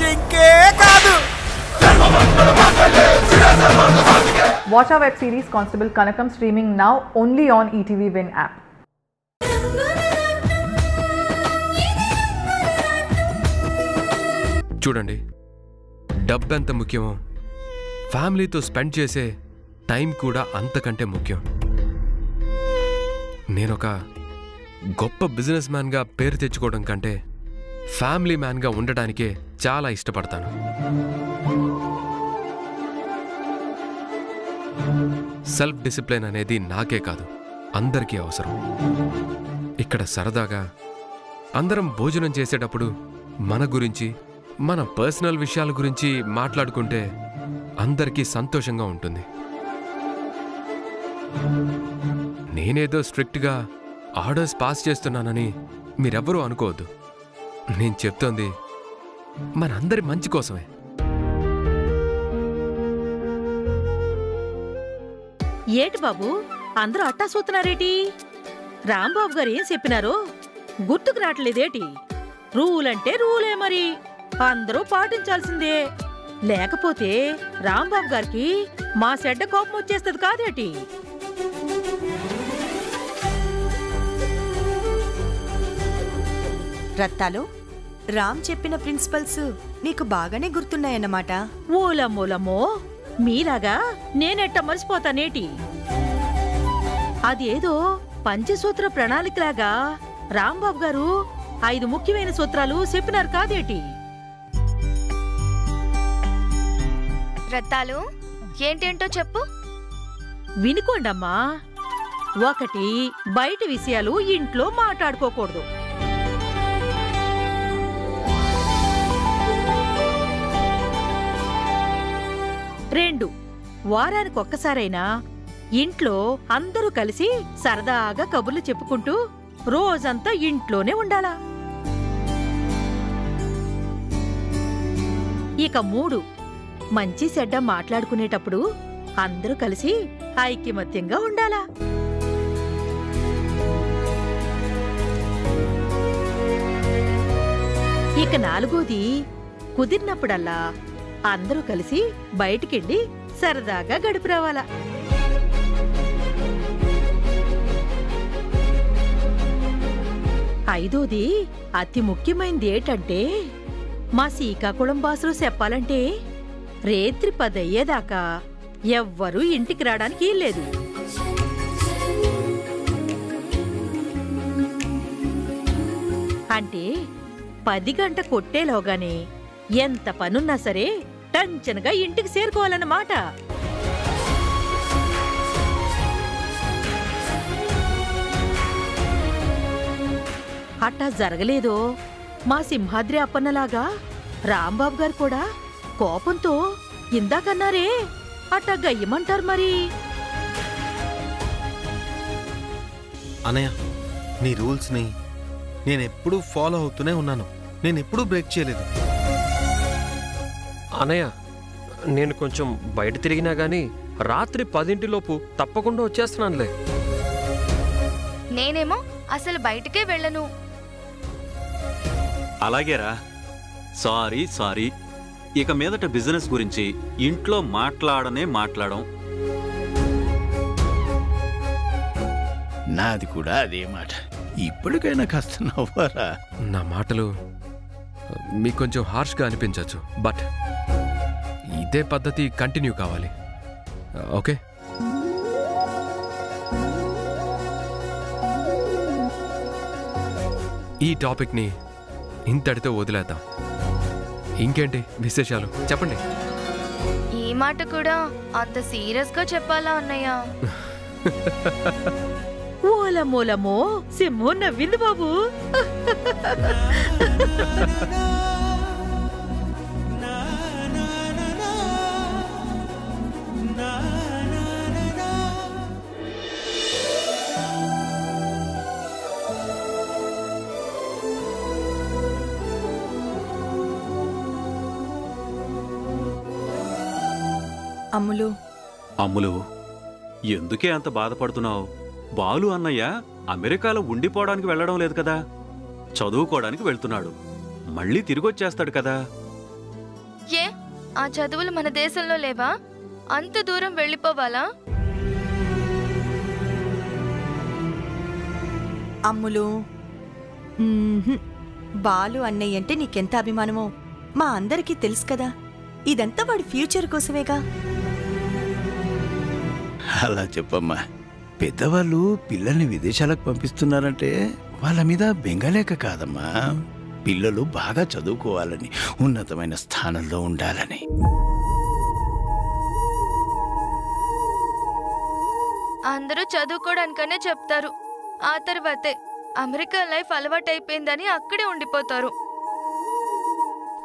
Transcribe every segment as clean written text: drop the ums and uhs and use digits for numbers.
జింకే కాదు. Watch our web series Constable Kanakam streaming now only on ETV Win app. చూడండి, డబ్బు ఎంత ముఖ్యమో ఫ్యామిలీతో స్పెండ్ చేసే టైం కూడా అంతకంటే ముఖ్యం. నేనొక గొప్ప బిజినెస్ మ్యాన్గా పేరు తెచ్చుకోవడం కంటే ఫ్యామిలీ మ్యాన్గా ఉండడానికే చాలా ఇష్టపడతాను. సెల్ఫ్ డిసిప్లిన్ అనేది నాకే కాదు, అందరికీ అవసరం. ఇక్కడ సరదాగా అందరం భోజనం చేసేటప్పుడు మన గురించి, మన పర్సనల్ విషయాల గురించి మాట్లాడుకుంటే అందరికీ సంతోషంగా ఉంటుంది. నేనేదో స్ట్రిక్ట్గా ఆర్డర్స్ పాస్ చేస్తున్నానని మీరెవ్వరూ అనుకోవద్దు. నేను చెప్తోంది మనందరి మంచి కోసమే. ఏటి బాబు అందరూ అట్టా చూస్తున్నారేటి? రాంబాబు గారు ఏం చెప్పినారో గుర్తుకు రావట్లేదేటి? రూల్ అంటే రూలే, మరి అందరూ పాటించాల్సిందే. లేకపోతే రాంబాబు గారికి మా చెడ్డ కోపం వచ్చేస్తుంది కాదేటి? రత్తాలు, రామ్ చెప్పిన ప్రిన్సిపల్స్ నీకు బాగానే గుర్తున్నాయన్నమాట. ఓలమ్మోలమ్మో, మీలాగా నేనెట్ట మర్చిపోతానేటి? అదేదో పంచసూత్ర ప్రణాళికలాగా రాంబాబు గారు 5 ముఖ్యమైన సూత్రాలు చెప్పినారు కాదేటి? రత్తాలు, ఏంటేంటో చెప్పు. వినుకోండమ్మా. 1, బయట విషయాలు ఇంట్లో మాట్లాడుకోకూడదు. 2, వారానికి ఒక్కసారైనా ఇంట్లో అందరూ కలిసి సరదాగా కబుర్లు చెప్పుకుంటూ రోజంతా ఇంట్లోనే ఉండాలా. ఇక 3, మంచి చెడ్డ మాట్లాడుకునేటప్పుడు అందరూ కలిసి ఐకమత్యంగా ఉండాలా. ఇక 4, కుదిరినప్పుడల్లా అందరూ కలిసి బయటికెళ్ళి సరదాగా గడిపి రావాలా. 5, అతి ముఖ్యమైనది ఏంటంటే, మా శ్రీకాకుళం భాషలో చెప్పాలంటే రేత్రి 10 అయ్యేదాకా ఎవ్వరూ ఇంటికి రావడానికి లేదు. అంటే 10 గంట కొట్టేలోగానే ఎంత పనున్నా సరే టంచనగా ఇంటికి చేరుకోవాలన్నమాట. అట్టా జరగలేదో మా సింహాద్రి అప్పన్నలాగా రాంబాబు గారు కూడా కోపంతో ఇందాకన్నారే అట్టా గయ్యమంటారు మరి. అనయ్య, నీ రూల్స్ని నేనెప్పుడూ ఫాలో అవుతూనే ఉన్నాను. నేనెప్పుడూ బ్రేక్ చేయలేదు. అనయ్య, నేను కొంచెం బయట తిరిగినా గానీ రాత్రి 10 తప్పకుండా వచ్చేస్తున్నానులే. నేనేమో అసలు బయటకే వెళ్ళను. అలాగేరా. సారీ. ఇక మీదట బిజినెస్ గురించి ఇంట్లో మాట్లాడం. నాది కూడా అదే మాట. ఇప్పటికైనా కాస్త నవ్వారా? నా మాటలు మీకు కొంచెం హార్ష్గా అనిపించవచ్చు, బట్ ఇదే పద్ధతి కంటిన్యూ కావాలి. ఓకే? ఈ టాపిక్ని ఇంతటితో వదిలేద్దాం. ఇంకేంటి విశేషాలు చెప్పండి. ఈ మాట కూడా అంత సీరియస్ గా చెప్పాలా అన్నయ్య? ఓలమోలమో, సింహో నవ్వింది బాబు. అమ్ములు, ఎందుకే అంత బాధపడుతున్నావు? బాలు అన్నయ్య అమెరికాలో ఉండిపోవడానికి వెళ్ళడం లేదు కదా, చదువుకోవడానికి వెళ్తున్నాడు. మళ్ళీ తిరిగొచ్చేస్తాడు కదా. ఏ ఆ చదువులు మన దేశంలో లేవా? అంత దూరం వెళ్ళిపోవాలా? అమ్ములు, బాలు అన్నయ్య అంటే నీకెంత అభిమానమో మా అందరికీ తెలుసు కదా. ఇదంతా వాడి ఫ్యూచర్ కోసమేగా. అలా చెప్పమ్మా. పెద్దవాళ్ళు పిల్లల్ని విదేశాలకు పంపిస్తున్నారంటే వాళ్ళ మీద బెంగలేక కాదమ్మా, పిల్లలు బాగా చదువుకోవాలని, ఉన్నతమైన స్థానంలో ఉండాలని. అందరూ చదువుకోవడానికనే చెప్తారు. ఆ తర్వాతే అమెరికా లైఫ్ అలవాటైపోయిందని అక్కడే ఉండిపోతారు.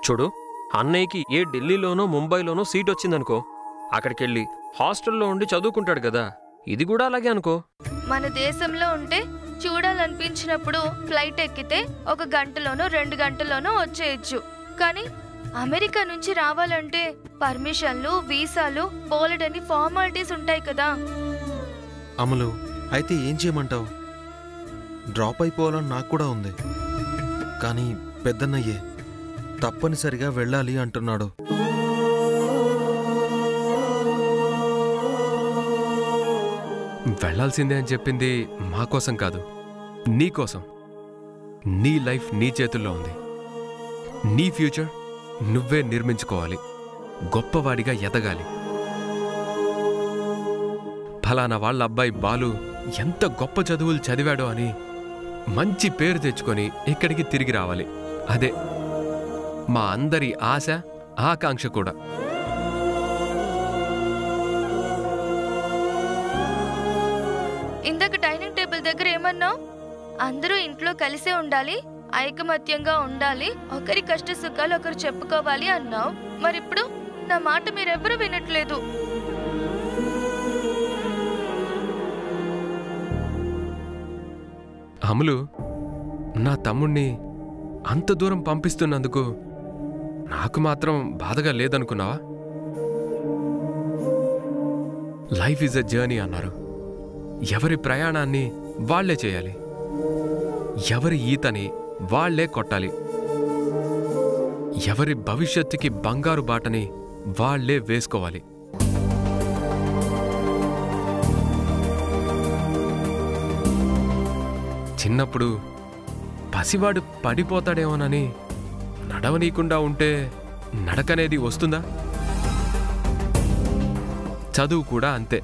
చూడు, అన్నయ్యకి ఏ ఢిల్లీలోనో ముంబైలోనో సీట్ వచ్చిందనుకో, అక్కడికెళ్ళి హాస్టల్లో ఉండి చదువుకుంటాడు కదా. ఇది కూడా అలాగే అనుకో. మన దేశంలో ఉంటే చూడాలనిపించినప్పుడు ఫ్లైట్ ఎక్కితే 1 గంటలోనో 2 గంటలోనో వచ్చేయచ్చు. కానీ అమెరికా నుంచి రావాలంటే పర్మిషన్లు, వీసాలు, బోలెడని ఫార్మాలిటీస్ ఉంటాయి కదా. అమలు, అయితే ఏం చేయమంటావు? డ్రాప్ అయిపోవాలని నాకు కూడా ఉంది, కానీ పెద్దన్నయ్యే తప్పనిసరిగా వెళ్ళాలి అంటున్నాడు. వెళ్లాల్సిందే అని చెప్పింది మా కోసం కాదు, నీ కోసం. నీ లైఫ్ నీ చేతుల్లో ఉంది. నీ ఫ్యూచర్ నువ్వే నిర్మించుకోవాలి, గొప్పవాడిగా ఎదగాలి. ఫలానా వాళ్ళ అబ్బాయి బాలు ఎంత గొప్ప చదువులు చదివాడో అని మంచి పేరు తెచ్చుకొని ఇక్కడికి తిరిగి రావాలి. అదే మా అందరి ఆశ, ఆకాంక్ష కూడా. ఇందాక డైనింగ్ టేబుల్ దగ్గర ఏమన్నావు? అందరూ ఇంట్లో కలిసే ఉండాలి, ఐకమత్యంగా ఉండాలి, ఒకరి కష్ట సుఖాలు ఒకరు చెప్పుకోవాలి అన్నావు. మరిప్పుడు నా మాట మీరెవ్వరూ వినట్లేదు. అమలు, నా తమ్ముణ్ణి అంత దూరం పంపిస్తున్నందుకు నాకు మాత్రం బాధగా లేదనుకున్నావా? లైఫ్ ఈజ్ ఎ జర్నీ అన్నారు. ఎవరి ప్రయాణాన్ని వాళ్లే చేయాలి, ఎవరి ఈతని వాళ్లే కొట్టాలి, ఎవరి భవిష్యత్తుకి బంగారు బాటని వాళ్లే వేసుకోవాలి. చిన్నప్పుడు పసివాడు పడిపోతాడేమోనని నడవనీయకుండా ఉంటే నడకనేది వస్తుందా? చదువు కూడా అంతే.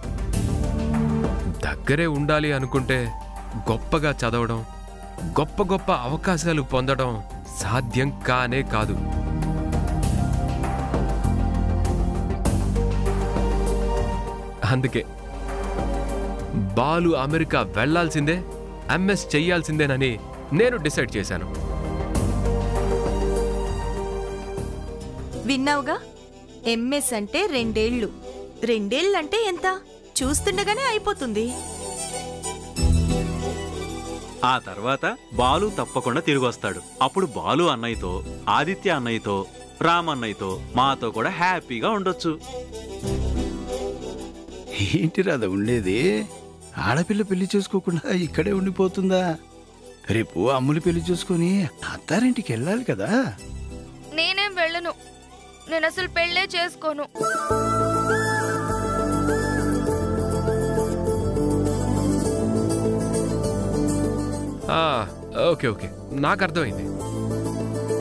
దగ్గరే ఉండాలి అనుకుంటే గొప్పగా చదవడం, గొప్ప గొప్ప అవకాశాలు పొందడం సాధ్యం కానే కాదు. అందుకే బాలు అమెరికా వెళ్లాల్సిందే, ఎంఎస్ చెయ్యాల్సిందేనని నేను డిసైడ్ చేశాను. విన్నావుగా, ఎంఎస్ అంటే 2 ఏళ్ళు. 2 ఏళ్ళంటే ఎంత? చూస్తుండగానే అయిపోతుంది. ఆ తర్వాత బాలు తప్పకుండా తిరిగొస్తాడు. అప్పుడు బాలు అన్నయ్యతో, ఆదిత్య అన్నయ్యతో, రామ్ అన్నయ్యతో, మాతో కూడా హ్యాపీగా ఉండొచ్చు. ఏంటి రాదా ఉండేది? ఆడపిల్ల పెళ్లి చేసుకోకుండా ఇక్కడే ఉండిపోతుందా? రేపు అమ్ములు పెళ్లి చేసుకుని అత్తారింటికి వెళ్ళాలి కదా. నేనేం వెళ్ళను, నేను అసలు పెళ్ళే చేసుకోను. ఓకే ఓకే, నాకు అర్థమైంది.